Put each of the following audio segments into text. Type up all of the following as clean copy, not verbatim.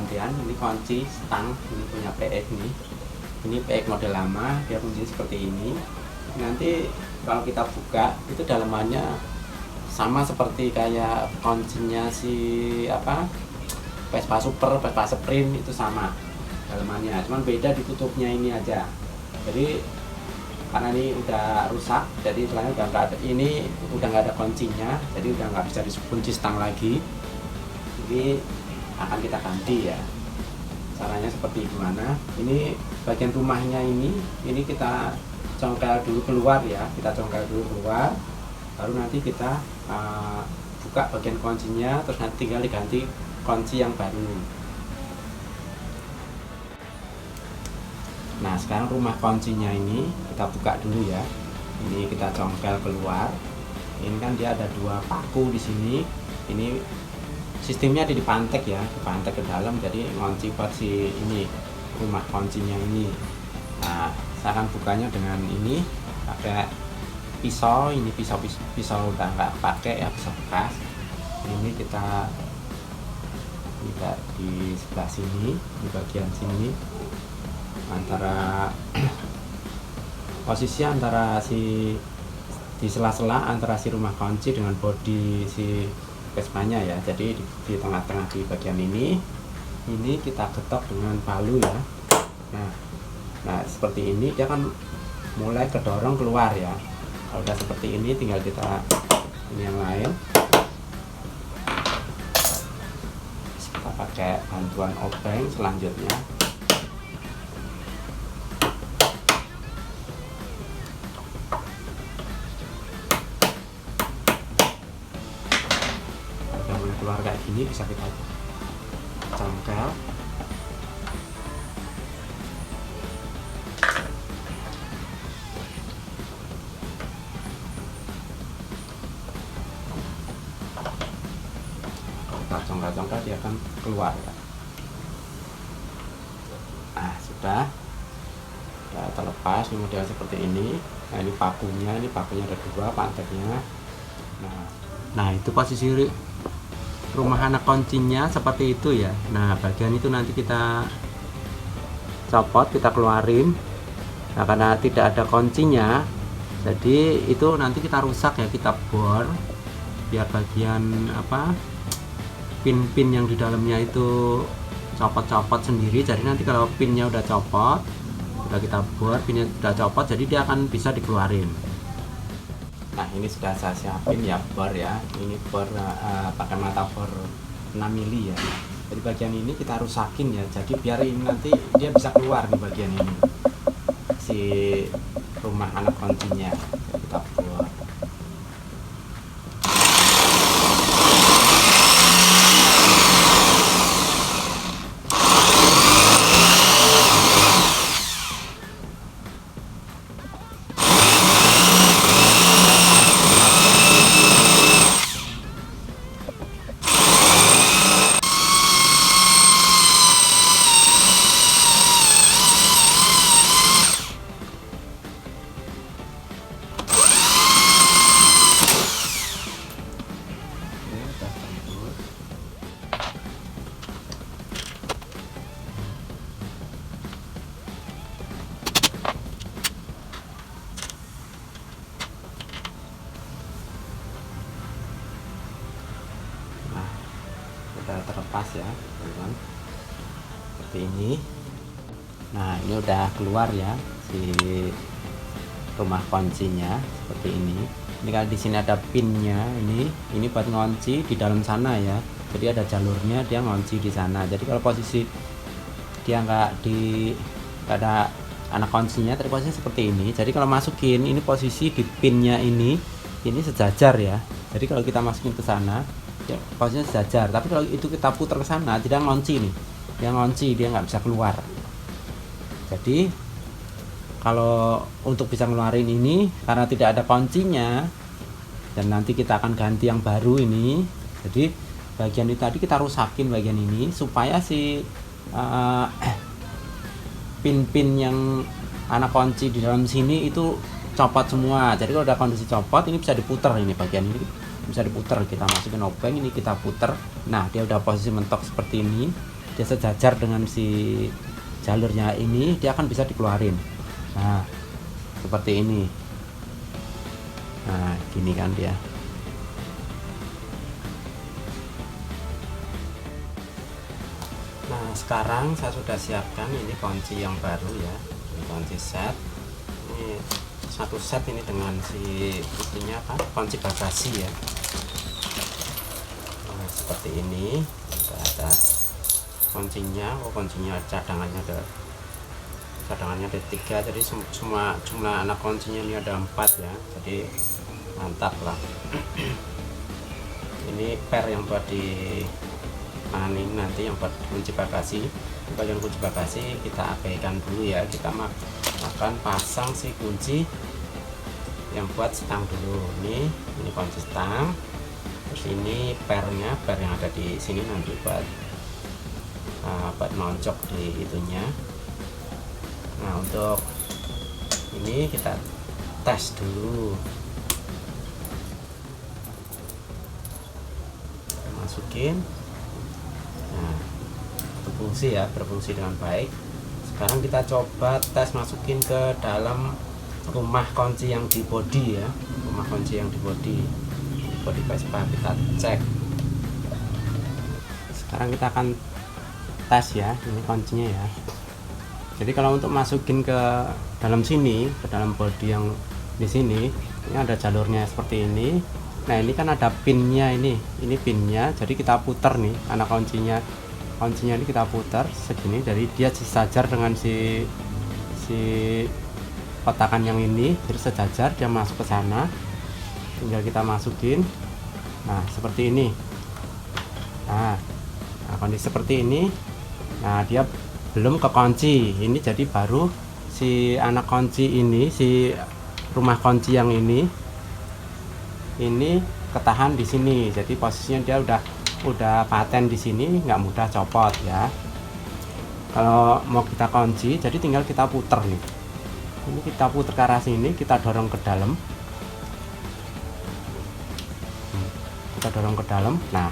gantian. Ini kunci stang, ini punya PX nih. Ini PX model lama, dia kunci seperti ini. Nanti kalau kita buka itu dalamannya sama seperti kayak kuncinya si Vespa Super, Vespa Sprint, itu sama dalamannya, cuman beda ditutupnya ini aja. Jadi karena ini udah rusak, jadi istilahnya udah nggak ada, ini udah nggak ada kuncinya, jadi udah nggak bisa dikunci stang lagi. Ini akan kita ganti ya. Caranya seperti gimana? Ini bagian rumahnya ini kita congkel dulu keluar ya, kita congkel dulu keluar, baru nanti kita buka bagian kuncinya, terus nanti tinggal diganti kunci yang baru. Nah, sekarang rumah kuncinya ini kita buka dulu ya. Ini kita congkel keluar. Ini kan dia ada dua paku di sini. Ini sistemnya ada dipantek ya, dipantek ke dalam. Jadi ngunci buat si ini rumah kuncinya ini. Nah, saya akan bukanya dengan ini pakai pisau. Ini pisau udah nggak pakai ya, pisau bekas. Ini kita tidak di sebelah sini, di bagian sini. Posisi antara di sela-sela antara si rumah kunci dengan bodi si Vespanya ya. Jadi di tengah-tengah di bagian ini kita getok dengan palu ya. Nah seperti ini dia kan mulai kedorong keluar ya. Kalau udah seperti ini tinggal kita ini yang lain. Kita pakai bantuan obeng selanjutnya. Keluar kayak gini bisa kita congkel. Kita congkel dia akan keluar ya. Nah sudah terlepas ini model seperti ini. Nah ini pakunya ada dua panteknya. Nah itu posisi rumah anak kuncinya seperti itu ya. Nah bagian itu nanti kita copot, kita keluarin. Nah karena tidak ada kuncinya, jadi itu nanti kita rusak ya, kita bor biar bagian pin-pin yang di dalamnya itu copot-copot sendiri. Jadi nanti kalau pinnya udah copot, udah kita bor, pinnya udah copot, jadi dia akan bisa dikeluarin. Nah ini sudah saya siapin ya bor ya. Ini bor pakai mata bor 6 mili ya. Jadi bagian ini kita rusakin ya. Jadi biar ini nanti dia bisa keluar di bagian ini si rumah anak kuncinya. Kita bor. Terlepas ya teman-teman, seperti ini. Nah ini udah keluar ya si rumah kuncinya seperti ini. Ini kalau di sini ada pinnya, ini buat ngunci di dalam sana ya. Jadi ada jalurnya, dia ngunci di sana. Jadi kalau posisi dia nggak ada anak kuncinya, tadi posisi seperti ini. Jadi kalau masukin ini posisi di pinnya ini sejajar ya. Jadi kalau kita masukin ke sana ya, posisinya sejajar. Tapi kalau itu kita putar ke sana, tidak ngunci nih. Dia ngunci, dia nggak bisa keluar. Jadi kalau untuk bisa ngeluarin ini karena tidak ada kuncinya, dan nanti kita akan ganti yang baru ini. Jadi bagian ini tadi kita rusakin bagian ini supaya si pin-pin yang anak kunci di dalam sini itu copot semua. Jadi kalau udah kondisi copot, ini bisa diputar, ini bagian ini bisa diputar, kita masukin obeng, ini kita putar. Nah dia udah posisi mentok seperti ini. dia sejajar dengan si jalurnya ini, dia akan bisa dikeluarin. Nah seperti ini. Nah gini kan dia. Nah sekarang saya sudah siapkan ini kunci yang baru ya, ini kunci set. Ini satu set ini dengan si isinya apa, kunci bagasi ya. Nah, seperti ini ada kuncinya. Kuncinya cadangannya ada 3, jadi semua jumlah anak kuncinya ini ada 4 ya, jadi mantap lah. Ini per yang buat di ini nanti yang buat kunci bagasi. Bagian kunci bagasi kita abaikan dulu ya, kita akan pasang si kunci yang buat stang dulu. Ini kunci stang, terus ini per yang ada di sini nanti buat noncok di itunya. Nah untuk ini kita tes dulu, masukin. Nah berfungsi dengan baik. Sekarang kita coba tes masukin ke dalam rumah kunci yang di bodi ya, rumah kunci yang di bodi Vespa. Kita cek. Sekarang kita akan tes ya, ini kuncinya ya. Jadi kalau untuk masukin ke dalam sini, ke dalam bodi yang di sini, ini ada jalurnya seperti ini. Nah ini kan ada pinnya, ini pinnya. Jadi kita putar nih anak kuncinya ini kita putar segini, dari dia sejajar dengan si kotakan yang ini, jadi sejajar, dia masuk ke sana. Tinggal kita masukin. Nah seperti ini. Nah kondisi seperti ini. Nah dia belum ke kunci ini, jadi baru si anak kunci ini, si rumah kunci yang ini ketahan di sini. Jadi posisinya dia udah paten di sini, nggak mudah copot ya. Kalau mau kita kunci, jadi tinggal kita puter nih. Ini kita puter ke arah sini, kita dorong ke dalam. Kita dorong ke dalam. Nah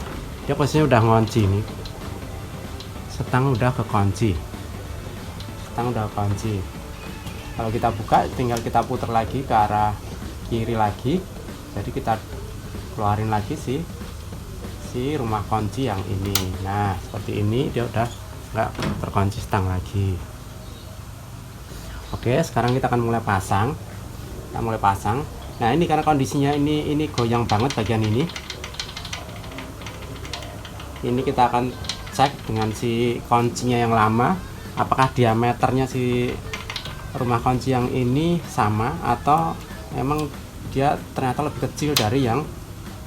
dia posisinya udah ngunci nih. Stang udah ke kunci. Kalau kita buka, tinggal kita putar lagi ke arah kiri lagi. Jadi kita keluarin lagi si rumah kunci yang ini. Nah seperti ini, dia udah nggak terkunci stang lagi. Oke, sekarang kita akan mulai pasang. Nah ini karena kondisinya ini goyang banget bagian ini. Ini kita akan cek dengan si kuncinya yang lama, apakah diameternya si rumah kunci yang ini sama atau memang dia ternyata lebih kecil dari yang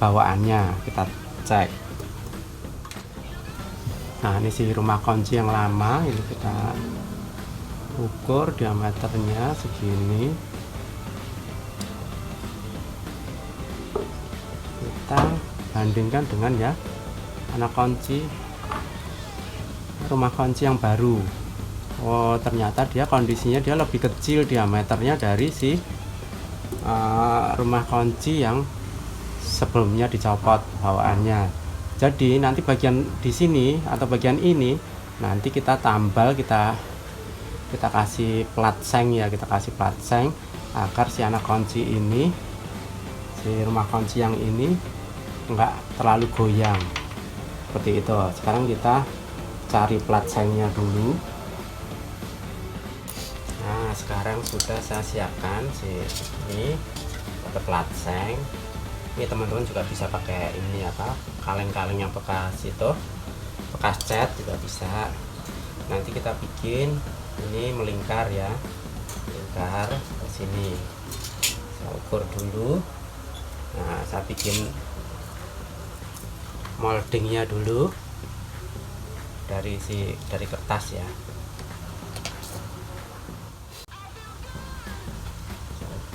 bawaannya. Kita cek. Nah ini si rumah kunci yang lama, ini kita ukur diameternya segini. Kita bandingkan dengan ya anak kunci rumah kunci yang baru. Oh ternyata dia kondisinya dia lebih kecil diameternya dari si rumah kunci yang sebelumnya dicopot bawaannya. Jadi nanti bagian di sini atau bagian ini nanti kita tambal, kita kasih plat seng ya, kita kasih plat seng agar si anak kunci ini, si rumah kunci yang ini enggak terlalu goyang seperti itu. Sekarang kita cari plat sengnya dulu. Nah sekarang sudah saya siapkan ini pakai plat seng. Ini teman-teman juga bisa pakai ini apa, kaleng-kaleng yang bekas cat juga bisa. Nanti kita bikin ini melingkar ya, melingkar ke sini. Saya ukur dulu. Nah saya bikin moldingnya dulu dari kertas ya.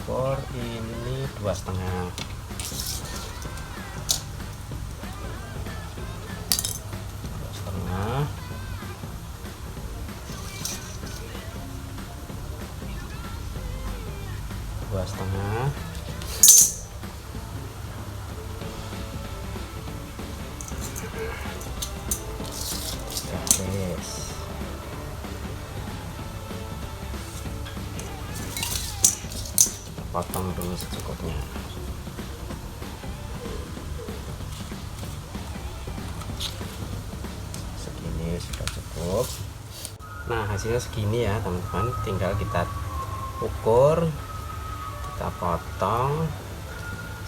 Ukur ini 2,5. Dua setengah. Oke. potong dulu secukupnya. Segini sudah cukup. Nah, hasilnya segini ya teman-teman, tinggal kita ukur, kita potong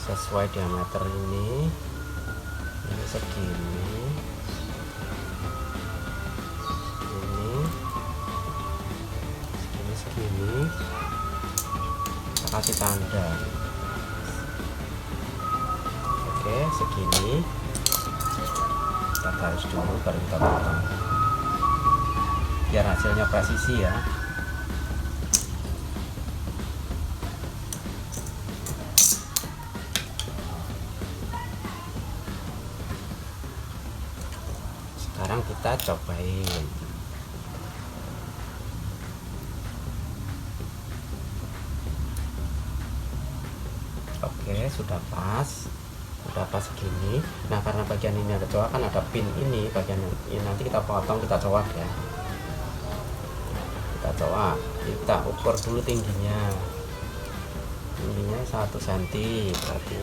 sesuai diameter ini segini, segini, kita kasih tanda. Oke, segini kita garis dulu baru kita potong biar hasilnya presisi ya. Sekarang kita cobain. Oke, sudah pas segini. Nah, karena bagian ini ada coak, kan ada pin ini, bagian ini nanti kita potong, kita coak ya. Kita coak, kita ukur dulu tingginya 1 cm, berarti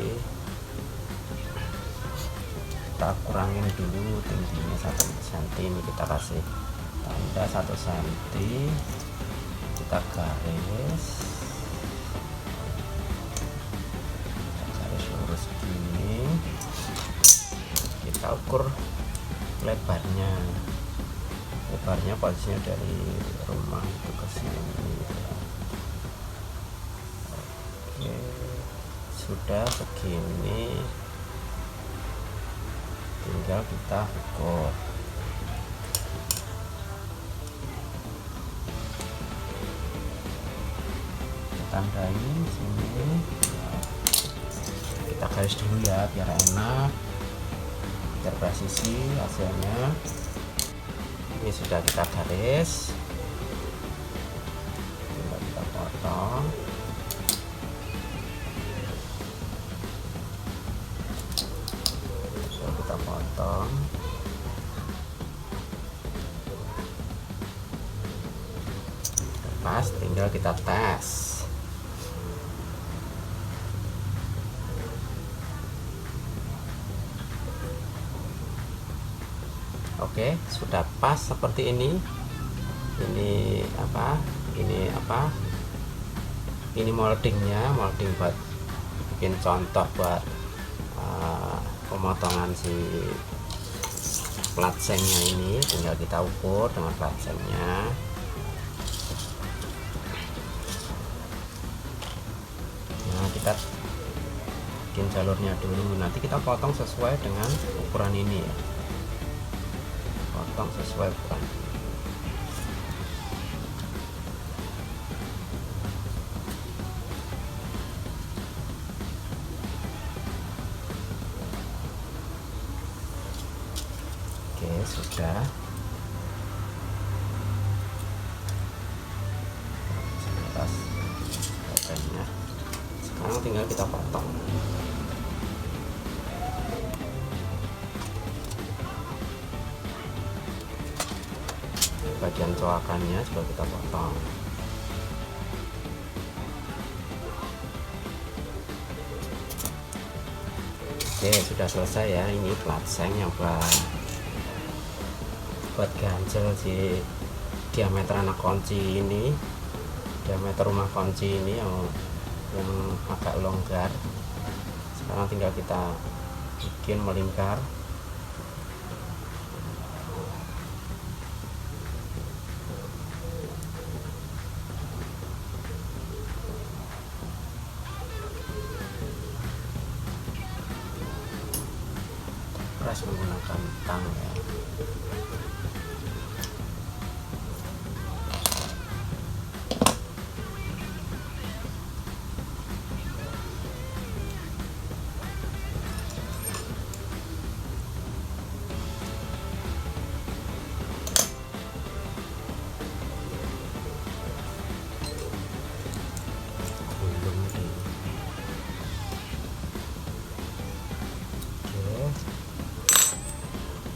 kita kurangin dulu tingginya 1 cm. Ini kita kasih tanda 1 cm, kita garis lurus gini, kita ukur lebarnya posisinya dari rumah itu ke sini. Oke, sudah segini, tinggal kita ukur. Tandain sini, kita garis dulu ya biar enak, biar presisi hasilnya. Ini sudah kita garis, tinggal kita potong. Pas, tinggal kita tes. Oke, sudah pas seperti ini. Ini moldingnya, molding buat bikin contoh buat pemotongan si plat sengnya ini. Tinggal kita ukur dengan plat sengnya. Nah, kita bikin jalurnya dulu, nanti kita potong sesuai dengan ukuran ini ya, potong sesuai ukuran. Oke, sudah. Atas badannya. Sekarang tinggal kita potong. Bagian coakannya juga kita potong. Oke, sudah selesai ya. Ini plat seng yang buat ganjel si diameter anak kunci ini, diameter rumah kunci ini yang agak longgar. Sekarang tinggal kita bikin melingkar. Press menggunakan tang ya.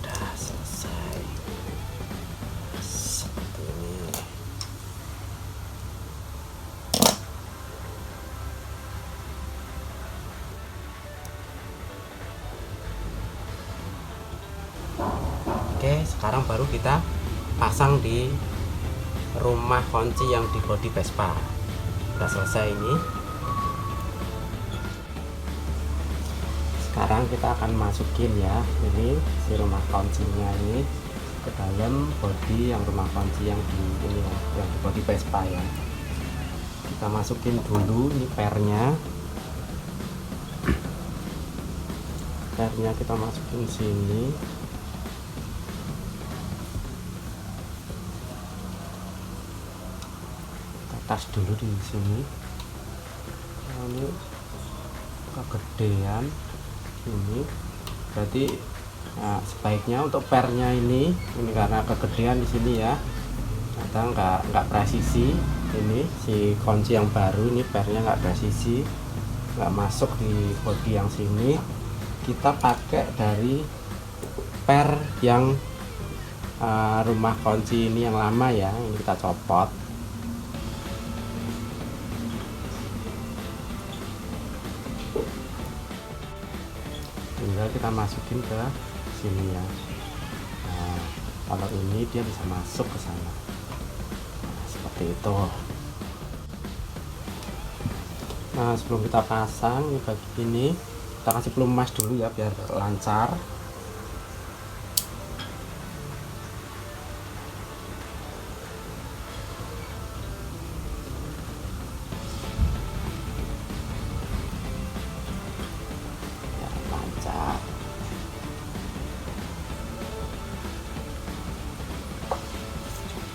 Udah selesai. Oke, sekarang baru kita pasang di rumah kunci yang di bodi Vespa. Udah selesai ini. Sekarang kita akan masukin ya, ini si rumah kuncinya ini ke dalam bodi yang rumah kunci yang di ini ya, yang di bodi Vespa ya. Kita masukin dulu ini pernya kita masukin sini. Kita tas dulu di sini. Nah, ini kegedean ini, berarti nah, sebaiknya untuk pernya ini karena kegedean di sini ya, atau nggak presisi. Ini si kunci yang baru ini pernya nggak presisi, nggak masuk di bodi yang sini. Kita pakai dari per yang rumah kunci ini yang lama ya, ini kita copot. Tinggal kita masukin ke sini ya. Nah, kalau ini dia bisa masuk ke sana. Nah, seperti itu. Nah, sebelum kita pasang ini bagian ini, kita kasih pelumas dulu ya biar lancar. Ya, lancar.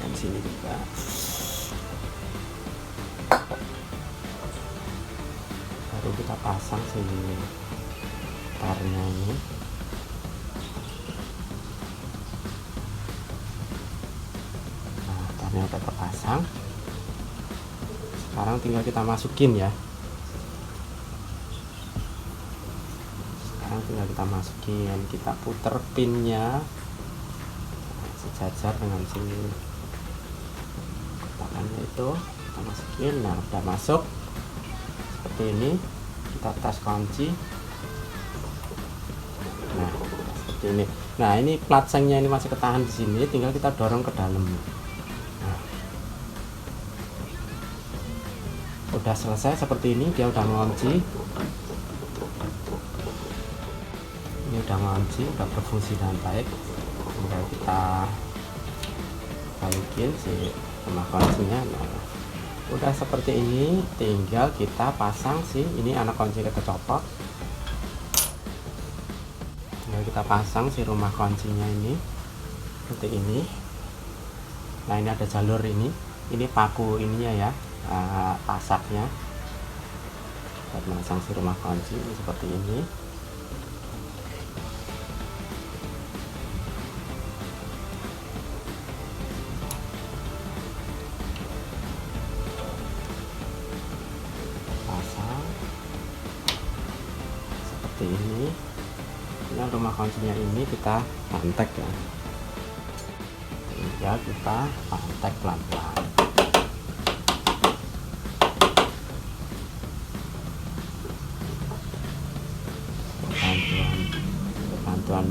Dan sini juga. Baru kita pasang sini tarnya ini. Nah, tarnya udah terpasang. Sekarang tinggal kita masukin ya. Sekarang tinggal kita masukin, kita puter pinnya sejajar dengan sini kotakannya itu, kita masukin. Nah, udah masuk seperti ini. Kita tes kunci. Nah, seperti ini. Nah, ini plat sengnya ini masih ketahan di sini, tinggal kita dorong ke dalam. Nah, udah selesai seperti ini, dia udah ngunci. Ini udah ngunci, udah berfungsi dengan baik. Tinggal kita balikin si rumah kuncinya. Nah, udah seperti ini, tinggal kita pasang ini anak kunci kita copot. Tinggal kita pasang si rumah kuncinya ini seperti ini. Nah, ini ada jalur ini paku ininya ya, pasaknya buat memasang si rumah kunci ini seperti ini. Pasang seperti ini. Nah, rumah kuncinya ini kita pantek ya, tinggal kita pantek pelan-pelan. Bantuan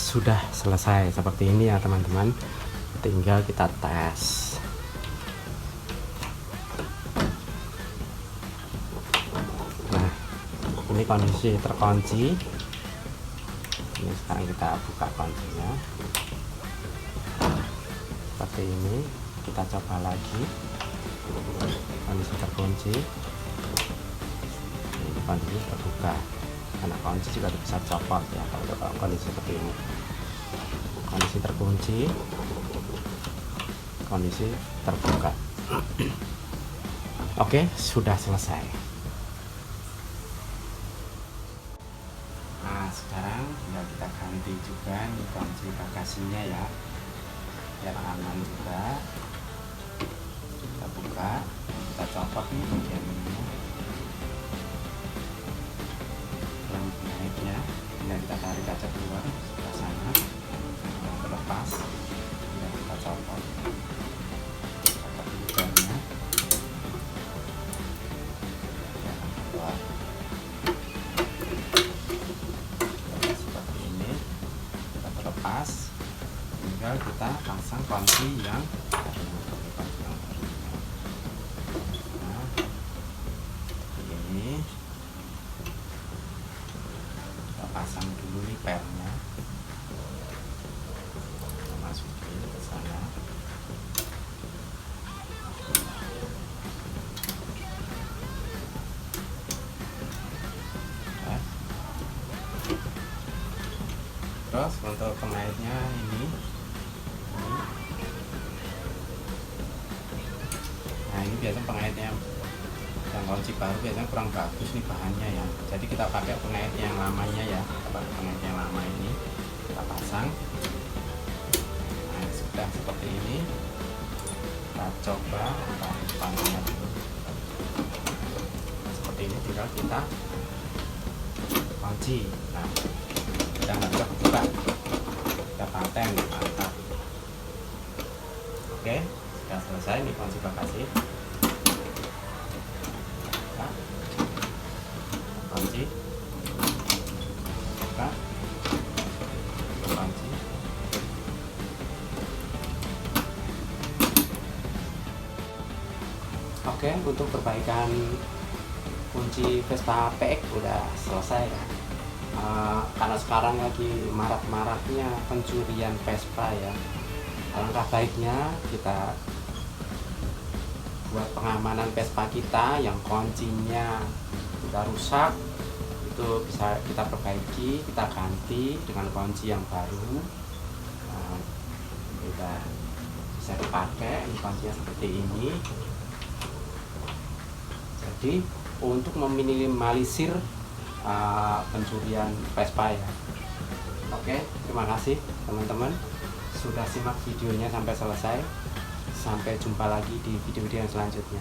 sudah selesai seperti ini ya teman-teman, tinggal kita tes. Nah, ini kondisi terkunci. Ini sekarang kita buka kuncinya seperti ini. Kita coba lagi, kondisi terkunci. Ini kondisi terbuka, karena kunci juga bisa copot ya kalau kondisi seperti ini. Kondisi terkunci, kondisi terbuka. Oke, sudah selesai. Nah, sekarang tinggal kita ganti juga nih kunci bagasinya ya, biar aman juga. Kita buka, kita copot nih bagian ini, naiknya. Tinggal kita tarik kaca keluar ke sana, terlepas. Tinggal kita copot. kunci yang baru. Nah, ini kita pasang dulu nih pelnya, kita masukin ke sana. Terus untuk pengaitnya ini. Nah, ini biasa pengaitnya yang kunci baru biasanya kurang bagus nih bahannya ya. Jadi kita pakai pengait yang lamanya ya. Kita pakai pengait yang lama ini, kita pasang. Nah, sudah seperti ini. Kita coba panjangnya dulu. Seperti ini tinggal kita kunci. Nah, kita nggak bisa buka, kita paten, mantap. Oke, sudah selesai nih kunci bagasi. Nah, kunci, buka, kunci. Oke, untuk perbaikan kunci Vespa PX udah selesai ya. Karena sekarang lagi marak-maraknya pencurian Vespa ya, alangkah baiknya kita buat pengamanan Vespa kita yang kuncinya sudah rusak, itu bisa kita perbaiki, kita ganti dengan kunci yang baru. Kita bisa dipakai, ini kuncinya seperti ini. Jadi untuk meminimalisir pencurian Vespa ya. Oke, terima kasih teman-teman sudah simak videonya sampai selesai. Sampai jumpa lagi di video-video yang selanjutnya.